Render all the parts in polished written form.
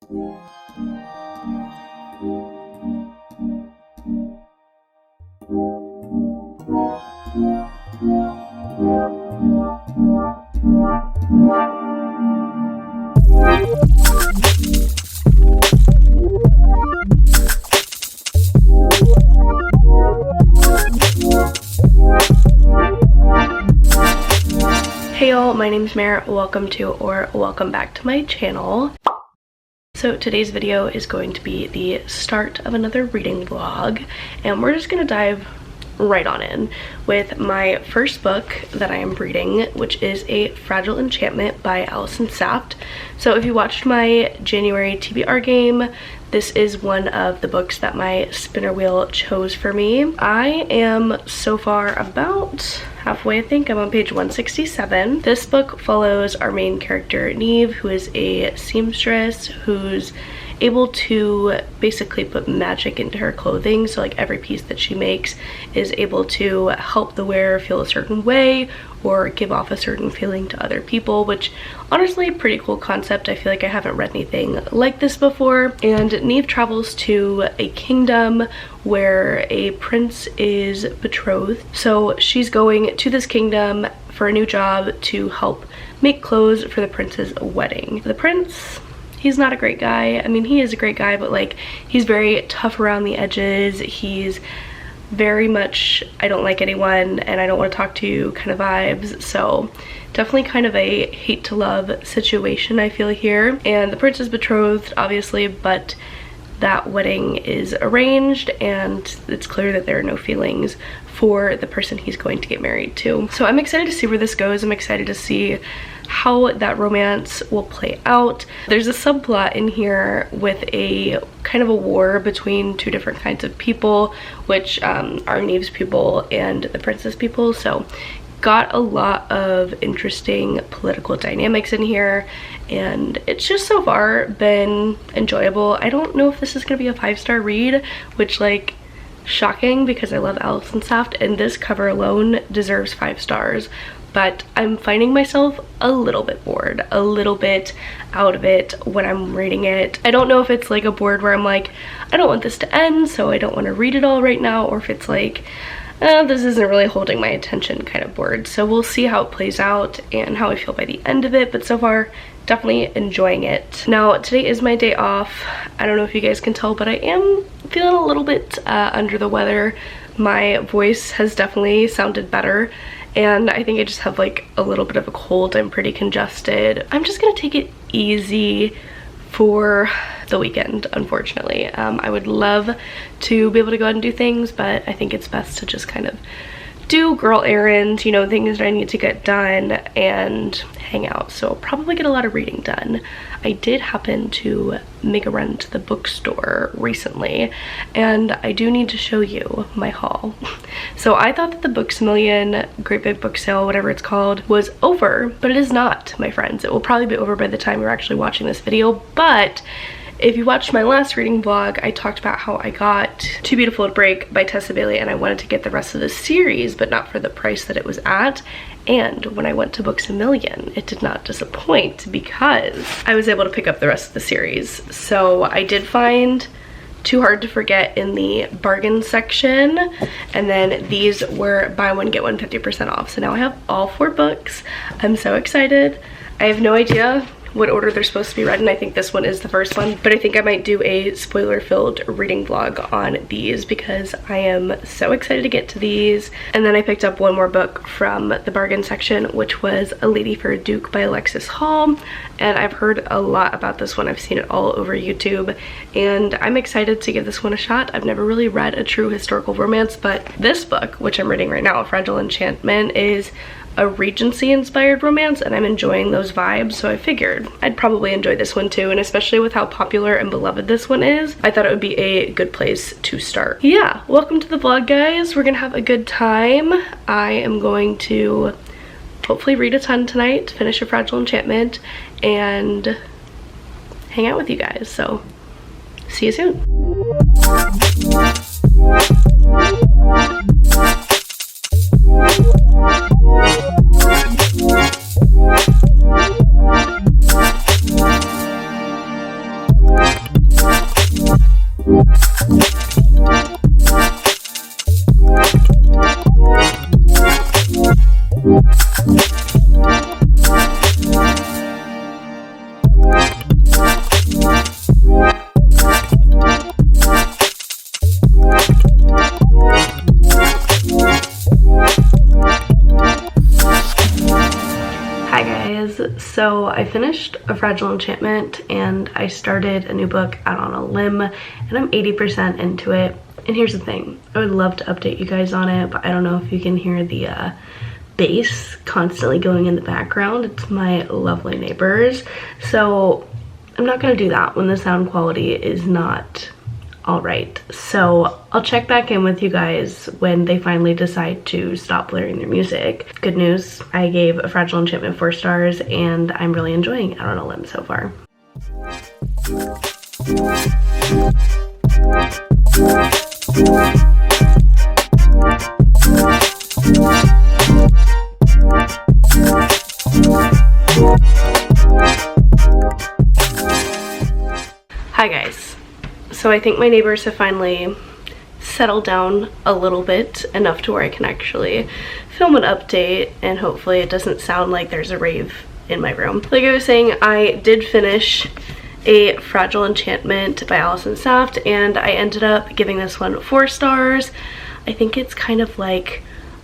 Hey y'all, my name's Mare. Welcome back to my channel. So today's video is going to be the start of another reading vlog, and we're just gonna dive right on in with my first book that I am reading, which is A Fragile Enchantment by Allison Saft. So if you watched my January TBR game, this is one of the books that my spinner wheel chose for me. I am so far about halfway, I think. I'm on page 167. This book follows our main character, Neve, who is a seamstress who's able to basically put magic into her clothing. So like every piece that she makes is able to help the wearer feel a certain way or give off a certain feeling to other people, which honestly, pretty cool concept. I feel like I haven't read anything like this before. And Neve travels to a kingdom where a prince is betrothed. So she's going to this kingdom for a new job to help make clothes for the prince's wedding. The prince, he's not a great guy. I mean, he is a great guy, but like he's very tough around the edges. He's very much I don't like anyone and I don't want to talk to you kind of vibes. So definitely kind of a hate to love situation I feel here. And the prince is betrothed obviously, but that wedding is arranged and it's clear that there are no feelings for the person he's going to get married to. So I'm excited to see where this goes. I'm excited to see how that romance will play out. There's a subplot in here with a kind of a war between two different kinds of people, which are Neve's people and the prince's people. So got a lot of interesting political dynamics in here, and it's just so far been enjoyable. I don't know if this is gonna be a 5-star read, which like shocking because I love Allison Saft and this cover alone deserves 5 stars. But I'm finding myself a little bit bored, a little bit out of it when I'm reading it. I don't know if it's like a bored where I'm like, I don't want this to end, so I don't want to read it all right now, or if it's like, this isn't really holding my attention kind of bored. So we'll see how it plays out and how I feel by the end of it, but so far, definitely enjoying it. Now, today is my day off. I don't know if you guys can tell, but I am feeling a little bit under the weather. My voice has definitely sounded better, and I think I just have like a little bit of a cold. I'm pretty congested. I'm just gonna take it easy for the weekend, unfortunately. I would love to be able to go out and do things, but I think it's best to just kind of do girl errands, you know, things that I need to get done and hang out. So I'll probably get a lot of reading done. I did happen to make a run to the bookstore recently, and I do need to show you my haul. So I thought that the Books A Million Great Big Book Sale, whatever it's called, was over, but it is not, my friends. It will probably be over by the time you're actually watching this video, but if you watched my last reading vlog, I talked about how I got Too Beautiful to Break by Tessa Bailey and I wanted to get the rest of the series, but not for the price that it was at. And when I went to Books A Million, it did not disappoint because I was able to pick up the rest of the series. So I did find Too Hard to Forget in the bargain section, and then these were buy one get one 50% off. So now I have all 4 books. I'm so excited. I have no idea what order they're supposed to be read, and I think this one is the first one, but I think I might do a spoiler-filled reading vlog on these because I am so excited to get to these. And then I picked up one more book from the bargain section, which was A Lady for a Duke by Alexis Hall, and I've heard a lot about this one. I've seen it all over YouTube, and I'm excited to give this one a shot. I've never really read a true historical romance, but this book, which I'm reading right now, A Fragile Enchantment, is a Regency inspired romance, and I'm enjoying those vibes, so I figured I'd probably enjoy this one too, and especially with how popular and beloved this one is, I thought it would be a good place to start. Yeah, welcome to the vlog, guys. We're gonna have a good time. I am going to hopefully read a ton tonight, finish A Fragile Enchantment, and hang out with you guys, so see you soon. So I finished A Fragile Enchantment and I started a new book out on a limb and I'm 80% into it. And here's the thing, I would love to update you guys on it, but I don't know if you can hear the bass constantly going in the background. It's my lovely neighbors. So I'm not gonna do that when the sound quality is not all right. So I'll check back in with you guys when they finally decide to stop blaring their music. Good news, I gave A Fragile Enchantment 4 stars and I'm really enjoying it out on a limb so far. Hi guys. So I think my neighbors have finally settled down a little bit, enough to where I can actually film an update and hopefully it doesn't sound like there's a rave in my room. Like I was saying, I did finish A Fragile Enchantment by Allison Saft and I ended up giving this one 4 stars. I think it's kind of like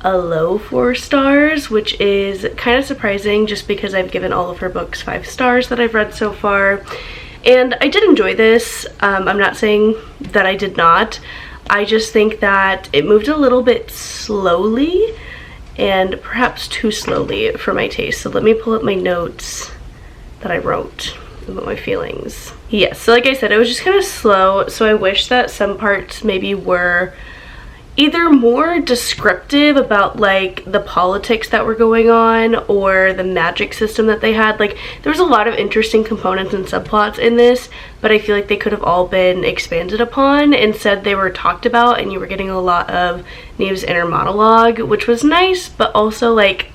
a low 4 stars, which is kind of surprising just because I've given all of her books 5 stars that I've read so far. And I did enjoy this. I'm not saying that I did not. I just think that it moved a little bit slowly and perhaps too slowly for my taste. So let me pull up my notes that I wrote about my feelings. Yes, so like I said, it was just kind of slow. So I wish that some parts maybe were either more descriptive about like the politics that were going on or the magic system that they had. Like there was a lot of interesting components and subplots in this, but I feel like they could have all been expanded upon. Instead they were talked about and you were getting a lot of Neve's inner monologue, which was nice, but also like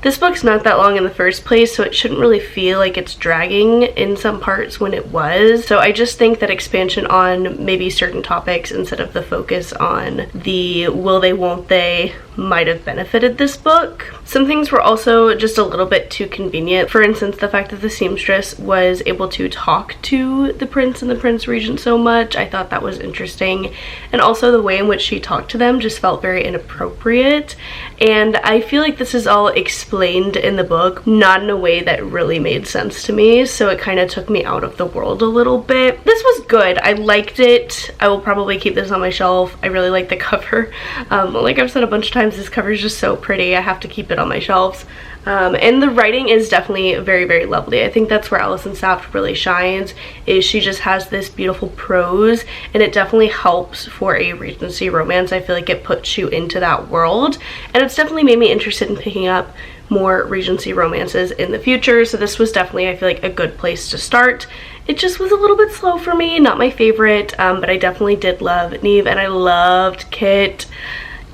this book's not that long in the first place, so it shouldn't really feel like it's dragging in some parts when it was. So I just think that expansion on maybe certain topics instead of the focus on the will they, won't they might have benefited this book. Some things were also just a little bit too convenient. For instance, the fact that the seamstress was able to talk to the prince and the prince regent so much, I thought that was interesting. And also the way in which she talked to them just felt very inappropriate. And I feel like this is all explained in the book, not in a way that really made sense to me, so it kind of took me out of the world a little bit. This was good. I liked it. I will probably keep this on my shelf. I really like the cover. Like I've said a bunch of times, this cover is just so pretty. I have to keep it on my shelves. And the writing is definitely very, very lovely. I think that's where Allison Saft really shines, is she just has this beautiful prose, and it definitely helps for a Regency romance. I feel like it puts you into that world, and it's definitely made me interested in picking up more Regency romances in the future. So this was definitely, I feel like, a good place to start. It just was a little bit slow for me, not my favorite, but I definitely did love Neve, and I loved Kit.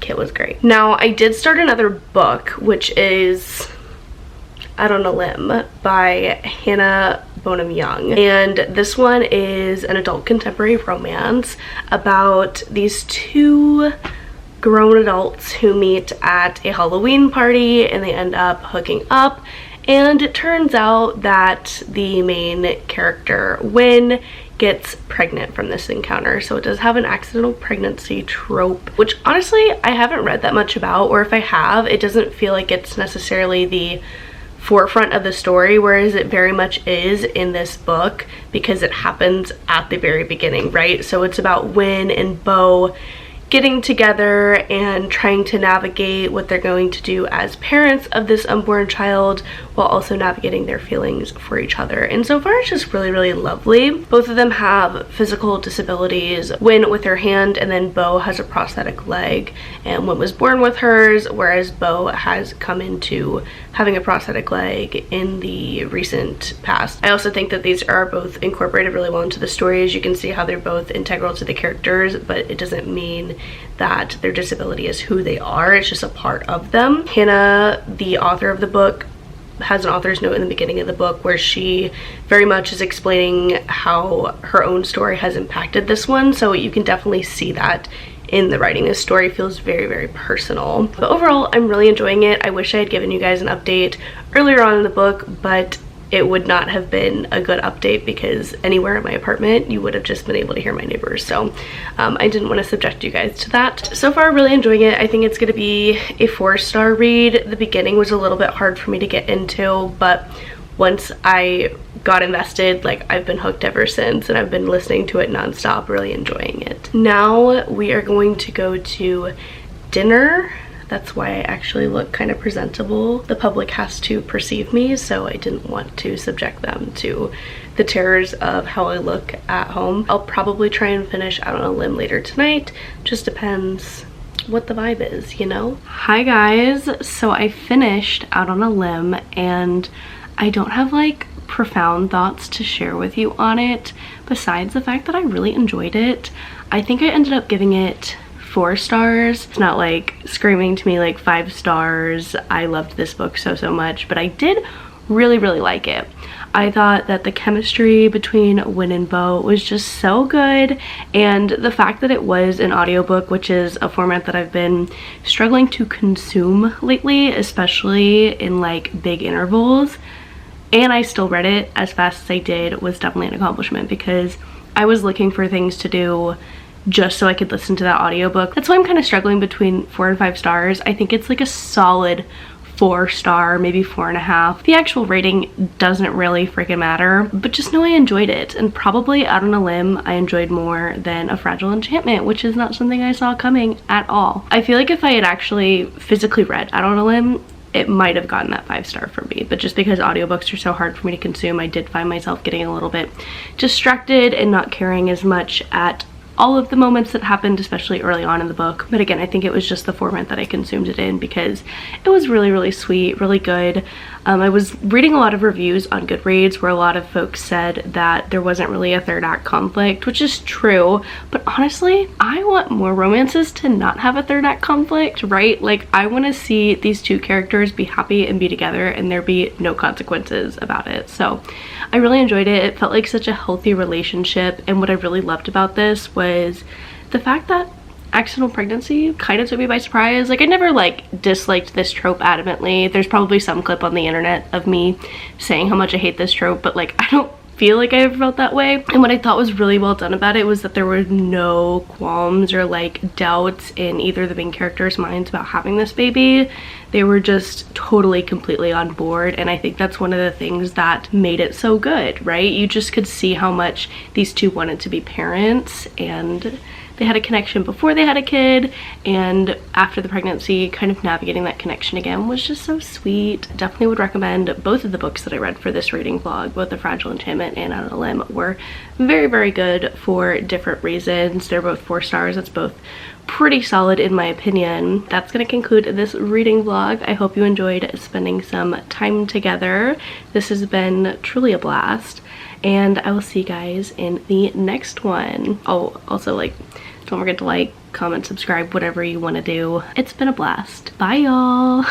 Kit was great. Now, I did start another book, which is Out on a Limb by Hannah Bonam-Young, and this one is an adult contemporary romance about these two grown adults who meet at a Halloween party and they end up hooking up. And it turns out that the main character, Wynn, gets pregnant from this encounter. So it does have an accidental pregnancy trope, which honestly I haven't read that much about, or if I have, it doesn't feel like it's necessarily the forefront of the story, whereas it very much is in this book because it happens at the very beginning, right? So it's about Wynn and Beau getting together and trying to navigate what they're going to do as parents of this unborn child while also navigating their feelings for each other. And so far it's just really, really lovely. Both of them have physical disabilities. Wynn with her hand, and then Beau has a prosthetic leg, and Wynn was born with hers, whereas Beau has come into having a prosthetic leg in the recent past. I also think that these are both incorporated really well into the story. As you can see how they're both integral to the characters, but it doesn't mean that their disability is who they are. It's just a part of them. Hannah, the author of the book, has an author's note in the beginning of the book where she very much is explaining how her own story has impacted this one, so you can definitely see that in the writing. This story feels very, very personal. But overall, I'm really enjoying it. I wish I had given you guys an update earlier on in the book, but it would not have been a good update because anywhere in my apartment you would have just been able to hear my neighbors, so I didn't want to subject you guys to that. So far, really enjoying it. I think it's going to be a 4-star read. The beginning was a little bit hard for me to get into, but once I got invested, like, I've been hooked ever since, and I've been listening to it nonstop, really enjoying it. Now we are going to go to dinner. That's why I actually look kind of presentable. The public has to perceive me, so I didn't want to subject them to the terrors of how I look at home. I'll probably try and finish Out on a Limb later tonight. Just depends what the vibe is, you know? Hi guys, so I finished Out on a Limb, and I don't have like profound thoughts to share with you on it besides the fact that I really enjoyed it. I think I ended up giving it 4 stars. It's not like screaming to me like 5 stars. I loved this book so much, but I did really like it. I thought that the chemistry between Win and Bo was just so good, and the fact that it was an audiobook, which is a format that I've been struggling to consume lately, especially in like big intervals, and I still read it as fast as I did, was definitely an accomplishment because I was looking for things to do just so I could listen to that audiobook. That's why I'm kind of struggling between 4 and 5 stars. I think it's like a solid 4-star, maybe 4.5. The actual rating doesn't really freaking matter, but just know I enjoyed it, and probably Out on a Limb I enjoyed more than A Fragile Enchantment, which is not something I saw coming at all. I feel like if I had actually physically read Out on a Limb, it might have gotten that 5-star for me, but just because audiobooks are so hard for me to consume, I did find myself getting a little bit distracted and not caring as much at all of the moments that happened, especially early on in the book. But again, I think it was just the format that I consumed it in because it was really sweet, really good. I was reading a lot of reviews on Goodreads where a lot of folks said that there wasn't really a third act conflict, which is true, but honestly, I want more romances to not have a third act conflict, right? Like, I want to see these two characters be happy and be together and there be no consequences about it. So I really enjoyed it. It felt like such a healthy relationship, and what I really loved about this was the fact that accidental pregnancy kind of took me by surprise. Like, I never like disliked this trope adamantly. There's probably some clip on the internet of me saying how much I hate this trope, but like, I don't feel like I ever felt that way. And what I thought was really well done about it was that there were no qualms or like doubts in either of the main characters' minds about having this baby. They were just totally, completely on board, and I think that's one of the things that made it so good, right? You just could see how much these two wanted to be parents, and they had a connection before they had a kid, and after the pregnancy, kind of navigating that connection again was just so sweet. Definitely would recommend both of the books that I read for this reading vlog. Both A Fragile Enchantment and Out on a Limb were very good for different reasons. They're both 4 stars. That's both pretty solid in my opinion. That's gonna conclude this reading vlog. I hope you enjoyed spending some time together. This has been truly a blast, and I will see you guys in the next one. Oh, also, like, don't forget to like, comment, subscribe, whatever you want to do. It's been a blast. Bye y'all.